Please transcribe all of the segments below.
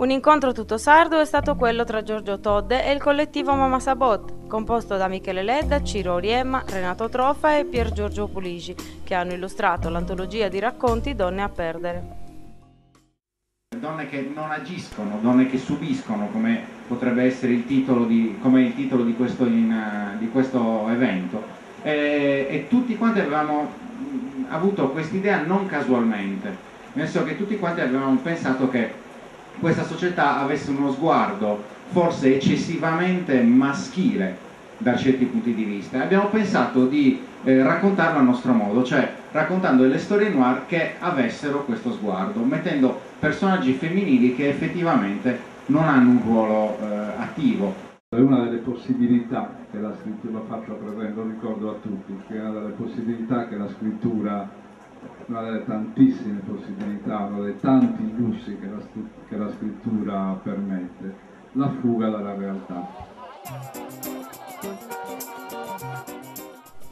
Un incontro tutto sardo è stato quello tra Giorgio Todde e il collettivo Mama Sabot, composto da Michele Ledda, Ciro Oriemma, Renato Trofa e Pier Giorgio Puligi, che hanno illustrato l'antologia di racconti Donne a perdere. Donne che non agiscono, donne che subiscono, come potrebbe essere il titolo di questo evento. E tutti quanti avevamo avuto quest'idea non casualmente, nel senso che tutti quanti avevamo pensato che questa società avesse uno sguardo forse eccessivamente maschile da certi punti di vista. Abbiamo pensato di raccontarlo a nostro modo, cioè raccontando delle storie noir che avessero questo sguardo, mettendo personaggi femminili che effettivamente non hanno un ruolo attivo. È una delle possibilità che la scrittura, l'ho fatto presente, lo ricordo a tutti, che è una delle possibilità che la scrittura, una delle tantissime possibilità, uno dei tanti lussi che la scrittura permette, la fuga dalla realtà.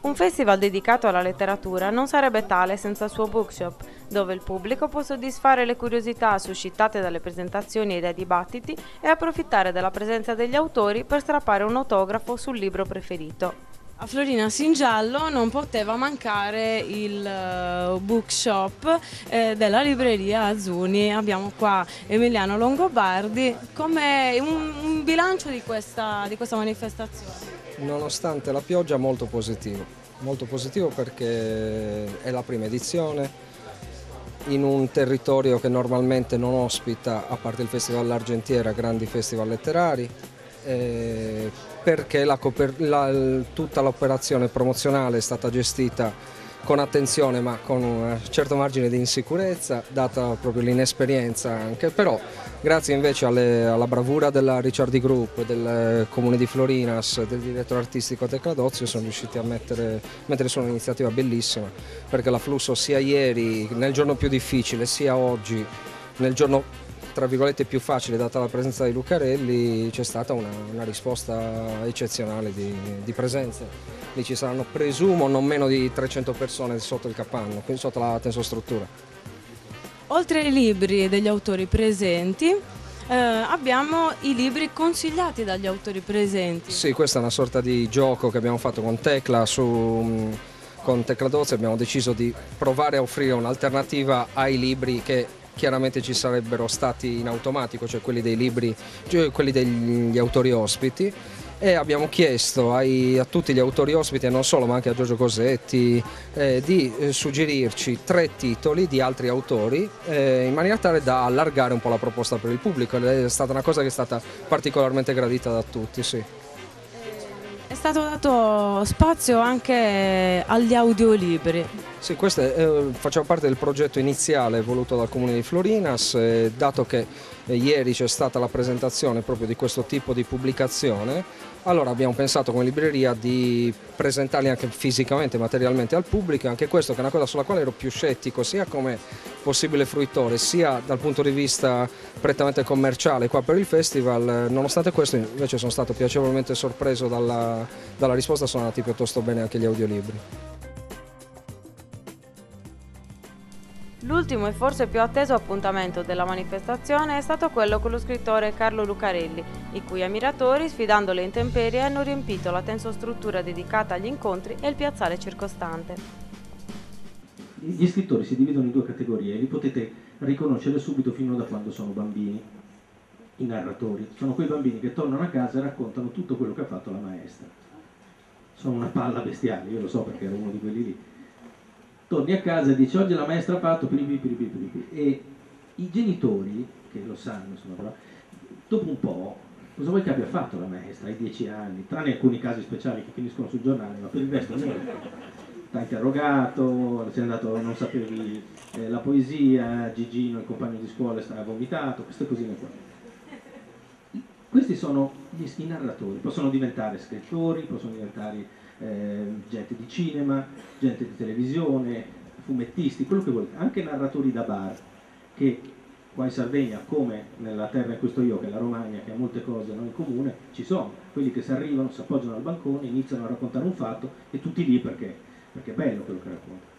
Un festival dedicato alla letteratura non sarebbe tale senza il suo bookshop, dove il pubblico può soddisfare le curiosità suscitate dalle presentazioni e dai dibattiti e approfittare della presenza degli autori per strappare un autografo sul libro preferito. A Florina Singiallo non poteva mancare il bookshop della libreria Azuni. Abbiamo qua Emiliano Longobardi. Come un bilancio di questa manifestazione? Nonostante la pioggia, molto positivo perché è la prima edizione in un territorio che normalmente non ospita, a parte il Festival L'Argentiera, grandi festival letterari, perché tutta l'operazione promozionale è stata gestita con attenzione ma con un certo margine di insicurezza, data proprio l'inesperienza anche, però grazie invece alla bravura della Ricciardi Group, del Comune di Florinas, del direttore artistico Tecladozio, sono riusciti a mettere su un'iniziativa bellissima, perché l'afflusso sia ieri, nel giorno più difficile, sia oggi, nel giorno tra virgolette più facile, data la presenza di Lucarelli, c'è stata una risposta eccezionale di presenza. Lì ci saranno, presumo, non meno di 300 persone sotto il capanno, quindi sotto la tensostruttura. Oltre ai libri degli autori presenti, abbiamo i libri consigliati dagli autori presenti. Sì, questa è una sorta di gioco che abbiamo fatto con Tecla, con Tecladozio abbiamo deciso di provare a offrire un'alternativa ai libri che chiaramente ci sarebbero stati in automatico, cioè quelli dei libri, cioè quelli degli autori ospiti, e abbiamo chiesto a tutti gli autori ospiti, e non solo, ma anche a Giorgio Cosetti, di suggerirci 3 titoli di altri autori in maniera tale da allargare un po' la proposta per il pubblico. È stata una cosa che è stata particolarmente gradita da tutti, sì. È stato dato spazio anche agli audiolibri. Sì, questo faceva parte del progetto iniziale voluto dal Comune di Florinas, dato che ieri c'è stata la presentazione proprio di questo tipo di pubblicazione, allora abbiamo pensato come libreria di presentarli anche fisicamente, materialmente al pubblico, e anche questo che è una cosa sulla quale ero più scettico, sia come possibile fruitore, sia dal punto di vista prettamente commerciale qua per il festival. Nonostante questo invece sono stato piacevolmente sorpreso dalla risposta, sono andati piuttosto bene anche gli audiolibri. L'ultimo e forse più atteso appuntamento della manifestazione è stato quello con lo scrittore Carlo Lucarelli, i cui ammiratori, sfidando le intemperie, hanno riempito la tensostruttura dedicata agli incontri e il piazzale circostante. Gli scrittori si dividono in 2 categorie e li potete riconoscere subito fino da quando sono bambini. I narratori sono quei bambini che tornano a casa e raccontano tutto quello che ha fatto la maestra. Sono una palla bestiale, io lo so perché ero uno di quelli lì. Torni a casa e dici oggi la maestra ha fatto piripi, e i genitori, che lo sanno, insomma, dopo un po', cosa vuoi che abbia fatto la maestra ai 10 anni, tranne alcuni casi speciali che finiscono sul giornale, ma per il resto niente. T'ha interrogato, sei andato, non sapevi la poesia, Gigino, il compagno di scuola, stava vomitato, queste cosine qua. Questi sono i narratori, possono diventare scrittori, possono diventare gente di cinema, gente di televisione, fumettisti, quello che volete, anche narratori da bar, che qua in Sardegna, come nella terra in cui sto io, che è la Romagna, che ha molte cose in comune, ci sono quelli che si arrivano, si appoggiano al bancone, iniziano a raccontare un fatto e tutti lì perché è bello quello che raccontano.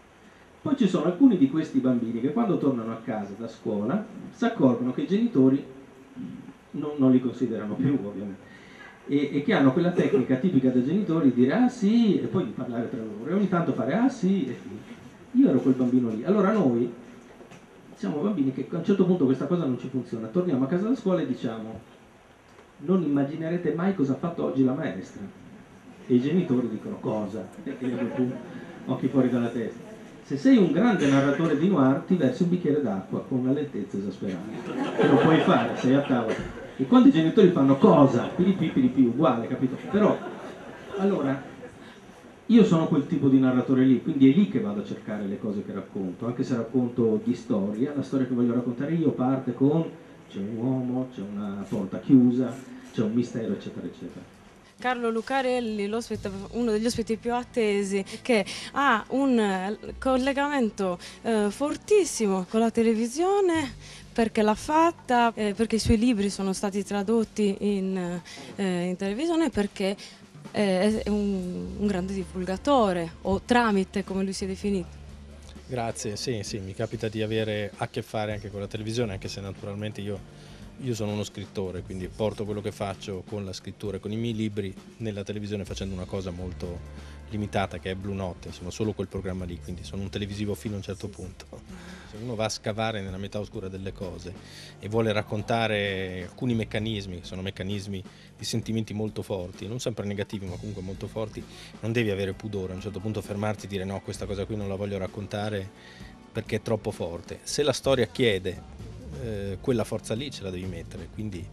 Poi ci sono alcuni di questi bambini che quando tornano a casa da scuola si accorgono che i genitori non li considerano più ovviamente, e che hanno quella tecnica tipica dei genitori di dire ah sì e poi di parlare tra loro e ogni tanto fare ah sì e io ero quel bambino lì. Allora noi siamo bambini che a un certo punto questa cosa non ci funziona, torniamo a casa da scuola e diciamo non immaginerete mai cosa ha fatto oggi la maestra, e i genitori dicono cosa? E tu occhi fuori dalla testa. Se sei un grande narratore di noir ti versi un bicchiere d'acqua con una lentezza esasperante, e lo puoi fare, sei a tavola, e quando i genitori fanno cosa? Piripì, uguale, capito? Però allora io sono quel tipo di narratore lì, quindi è lì che vado a cercare le cose che racconto, anche se racconto di storia, la storia che voglio raccontare io parte con c'è un uomo, c'è una porta chiusa, c'è un mistero, eccetera, eccetera. Carlo Lucarelli, uno degli ospiti più attesi, che ha un collegamento fortissimo con la televisione, perché l'ha fatta, perché i suoi libri sono stati tradotti in televisione, perché è un grande divulgatore, o tramite, come lui si è definito. Grazie, sì, mi capita di avere a che fare anche con la televisione, anche se naturalmente io sono uno scrittore, quindi porto quello che faccio con la scrittura e con i miei libri nella televisione facendo una cosa molto limitata che è Blue Note, insomma solo quel programma lì, quindi sono un televisivo fino a un certo punto. Se uno va a scavare nella metà oscura delle cose e vuole raccontare alcuni meccanismi, che sono meccanismi di sentimenti molto forti, non sempre negativi ma comunque molto forti, non devi avere pudore, a un certo punto fermarti e dire no, questa cosa qui non la voglio raccontare perché è troppo forte. Se la storia chiede quella forza lì ce la devi mettere, quindi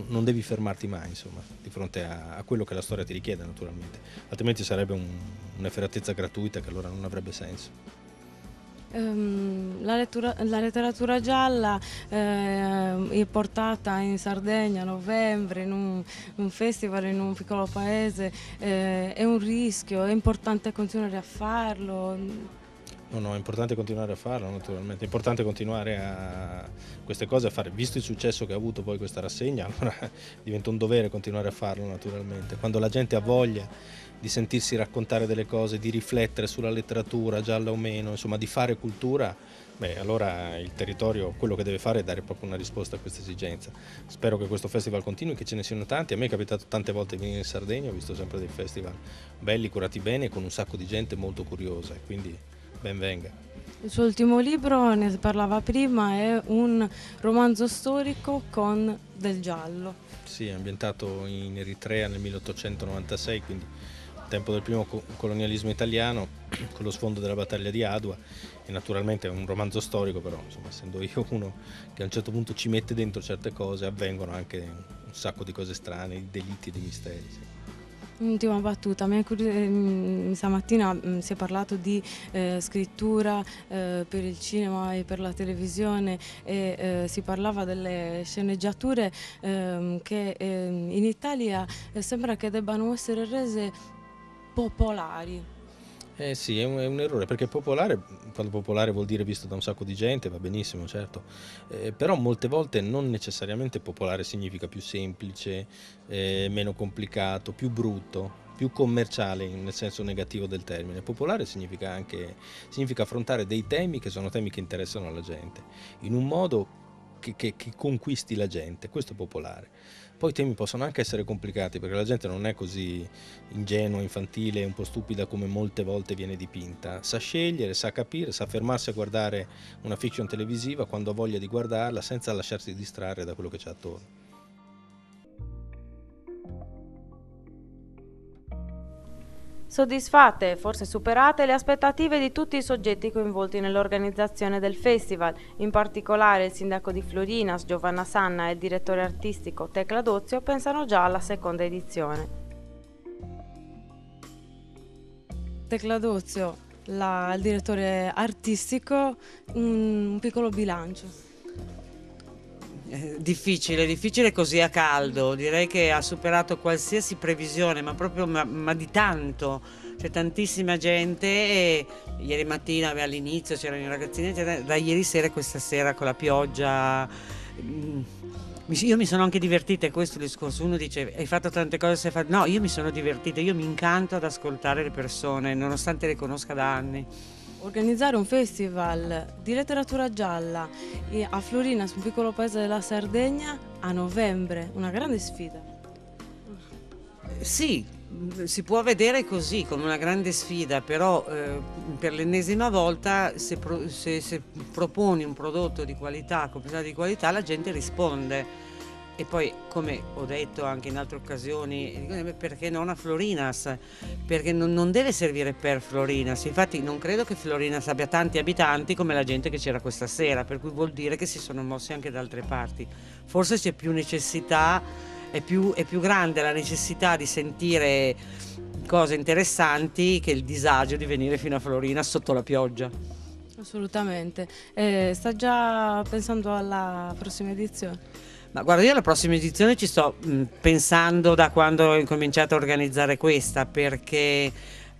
non devi fermarti mai, insomma, di fronte a quello che la storia ti richiede, naturalmente, altrimenti sarebbe un'efferatezza gratuita che allora non avrebbe senso. La letteratura gialla è portata in Sardegna a novembre in un festival in un piccolo paese, è un rischio, è importante continuare a farlo. No, è importante continuare a farlo, naturalmente, è importante continuare a queste cose a fare, visto il successo che ha avuto poi questa rassegna, allora diventa un dovere continuare a farlo, naturalmente. Quando la gente ha voglia di sentirsi raccontare delle cose, di riflettere sulla letteratura, gialla o meno, insomma di fare cultura, beh, allora il territorio quello che deve fare è dare proprio una risposta a questa esigenza. Spero che questo festival continui, che ce ne siano tanti. A me è capitato tante volte di venire in Sardegna, ho visto sempre dei festival belli, curati bene, con un sacco di gente molto curiosa, e quindi ben venga. Il suo ultimo libro, ne parlava prima, è un romanzo storico con del giallo. Sì, è ambientato in Eritrea nel 1896, quindi al tempo del primo colonialismo italiano, con lo sfondo della battaglia di Adua, e naturalmente è un romanzo storico, però insomma, essendo io uno che a un certo punto ci mette dentro certe cose, avvengono anche un sacco di cose strane, di delitti, di misteri. Sì. Ultima battuta, stamattina si è parlato di scrittura per il cinema e per la televisione, e si parlava delle sceneggiature che in Italia sembra che debbano essere rese popolari. Sì, è un errore, perché popolare, quando popolare vuol dire visto da un sacco di gente, va benissimo, certo, però molte volte non necessariamente popolare significa più semplice, meno complicato, più brutto, più commerciale nel senso negativo del termine. Popolare significa affrontare dei temi che sono temi che interessano alla gente, in un modo che conquisti la gente, questo è popolare. Poi i temi possono anche essere complicati, perché la gente non è così ingenua, infantile, un po' stupida come molte volte viene dipinta. Sa scegliere, sa capire, sa fermarsi a guardare una fiction televisiva quando ha voglia di guardarla, senza lasciarsi distrarre da quello che c'è attorno. Soddisfatte e forse superate le aspettative di tutti i soggetti coinvolti nell'organizzazione del festival, in particolare il sindaco di Florinas, Giovanna Sanna, e il direttore artistico Tecla Dozio pensano già alla seconda edizione. Tecla Dozio, il direttore artistico, un piccolo bilancio. Difficile così a caldo, direi che ha superato qualsiasi previsione, ma proprio ma di tanto, c'è tantissima gente, e ieri mattina all'inizio c'erano i ragazzini, da ieri sera e questa sera con la pioggia, io mi sono anche divertita, è questo il discorso, uno dice hai fatto tante cose, no, io mi sono divertita, io mi incanto ad ascoltare le persone nonostante le conosca da anni. Organizzare un festival di letteratura gialla a Florinas, un piccolo paese della Sardegna, a novembre, una grande sfida. Sì, si può vedere così, come una grande sfida, però per l'ennesima volta se proponi un prodotto di qualità, di qualità, la gente risponde. E poi, come ho detto anche in altre occasioni, perché non a Florinas? Perché non deve servire per Florinas. Infatti non credo che Florinas abbia tanti abitanti come la gente che c'era questa sera, per cui vuol dire che si sono mossi anche da altre parti. Forse c'è più necessità, è più grande la necessità di sentire cose interessanti che il disagio di venire fino a Florinas sotto la pioggia. Assolutamente. Sta già pensando alla prossima edizione? Ma guarda, io alla prossima edizione ci sto pensando da quando ho incominciato a organizzare questa, perché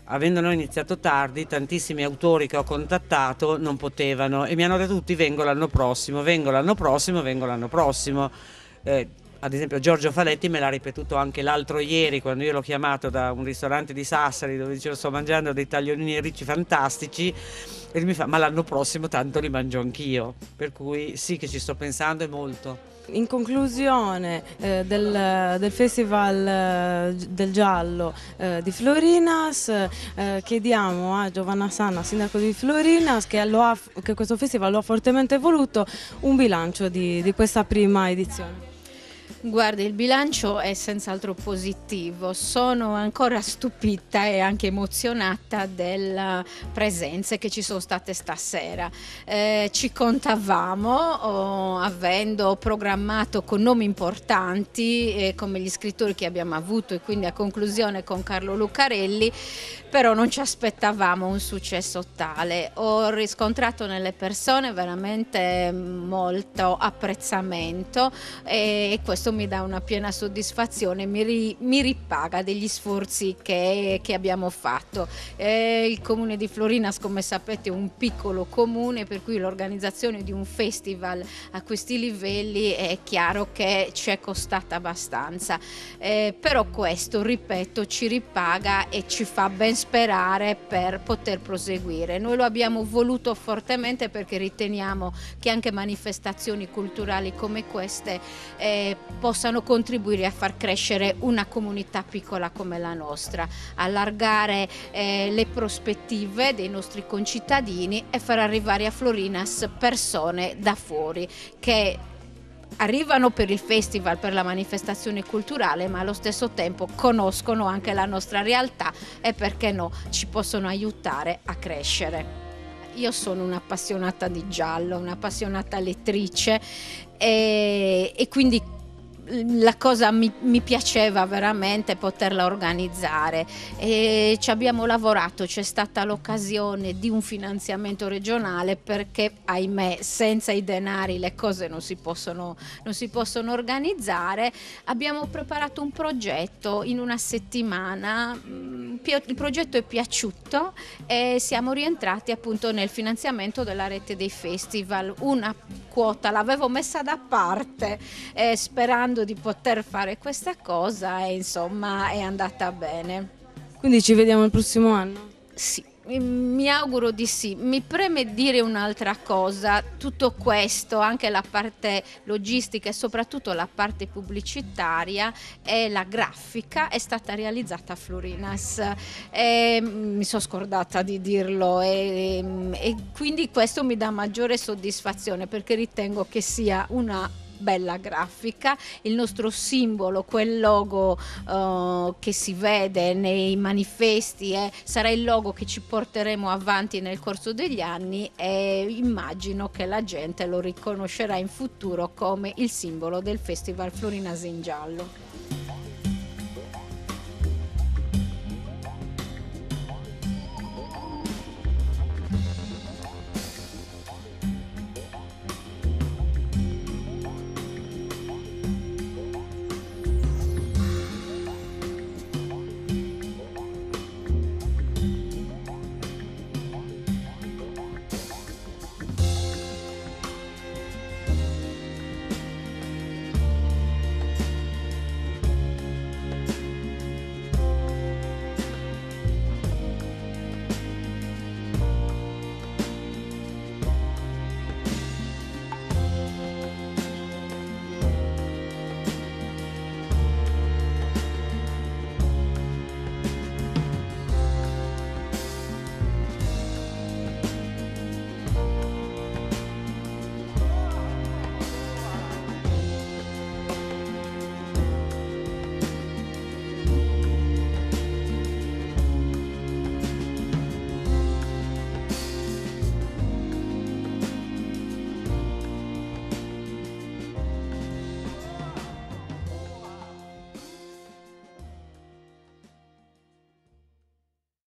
avendo noi iniziato tardi, tantissimi autori che ho contattato non potevano e mi hanno detto tutti: vengo l'anno prossimo, vengo l'anno prossimo, vengo l'anno prossimo. Ad esempio Giorgio Faletti me l'ha ripetuto anche l'altro ieri, quando io l'ho chiamato da un ristorante di Sassari dove dicevo sto mangiando dei tagliolini ricci fantastici, e lui mi fa: ma l'anno prossimo tanto li mangio anch'io. Per cui sì che ci sto pensando e molto. In conclusione del Festival del Giallo di Florinas, chiediamo a Giovanna Sanna, sindaco di Florinas, che questo festival lo ha fortemente voluto, un bilancio di questa prima edizione. Guarda, il bilancio è senz'altro positivo, sono ancora stupita e anche emozionata delle presenze che ci sono state stasera. Ci contavamo, avendo programmato con nomi importanti come gli scrittori che abbiamo avuto e quindi a conclusione con Carlo Lucarelli, però non ci aspettavamo un successo tale. Ho riscontrato nelle persone veramente molto apprezzamento e questo mi dà una piena soddisfazione, mi ripaga degli sforzi che abbiamo fatto. Il comune di Florinas, come sapete, è un piccolo comune, per cui l'organizzazione di un festival a questi livelli è chiaro che ci è costata abbastanza, però questo, ripeto, ci ripaga e ci fa ben sperare per poter proseguire. Noi lo abbiamo voluto fortemente perché riteniamo che anche manifestazioni culturali come queste possano contribuire a far crescere una comunità piccola come la nostra, allargare le prospettive dei nostri concittadini e far arrivare a Florinas persone da fuori che arrivano per il festival, per la manifestazione culturale, ma allo stesso tempo conoscono anche la nostra realtà e, perché no, ci possono aiutare a crescere. Io sono un'appassionata di giallo, un'appassionata lettrice e quindi la cosa mi piaceva veramente poterla organizzare e ci abbiamo lavorato. C'è stata l'occasione di un finanziamento regionale perché, ahimè, senza i denari le cose non si possono organizzare. Abbiamo preparato un progetto in una settimana, il progetto è piaciuto e siamo rientrati appunto nel finanziamento della rete dei festival. Una quota l'avevo messa da parte sperando di poter fare questa cosa e insomma è andata bene. Quindi ci vediamo il prossimo anno? Sì, mi auguro di sì. Mi preme dire un'altra cosa: tutto questo, anche la parte logistica e soprattutto la parte pubblicitaria e la grafica, è stata realizzata a Florinas. Mi sono scordata di dirlo e quindi questo mi dà maggiore soddisfazione perché ritengo che sia una bella grafica. Il nostro simbolo, quel logo che si vede nei manifesti, sarà il logo che ci porteremo avanti nel corso degli anni e immagino che la gente lo riconoscerà in futuro come il simbolo del Festival Florinas in Giallo.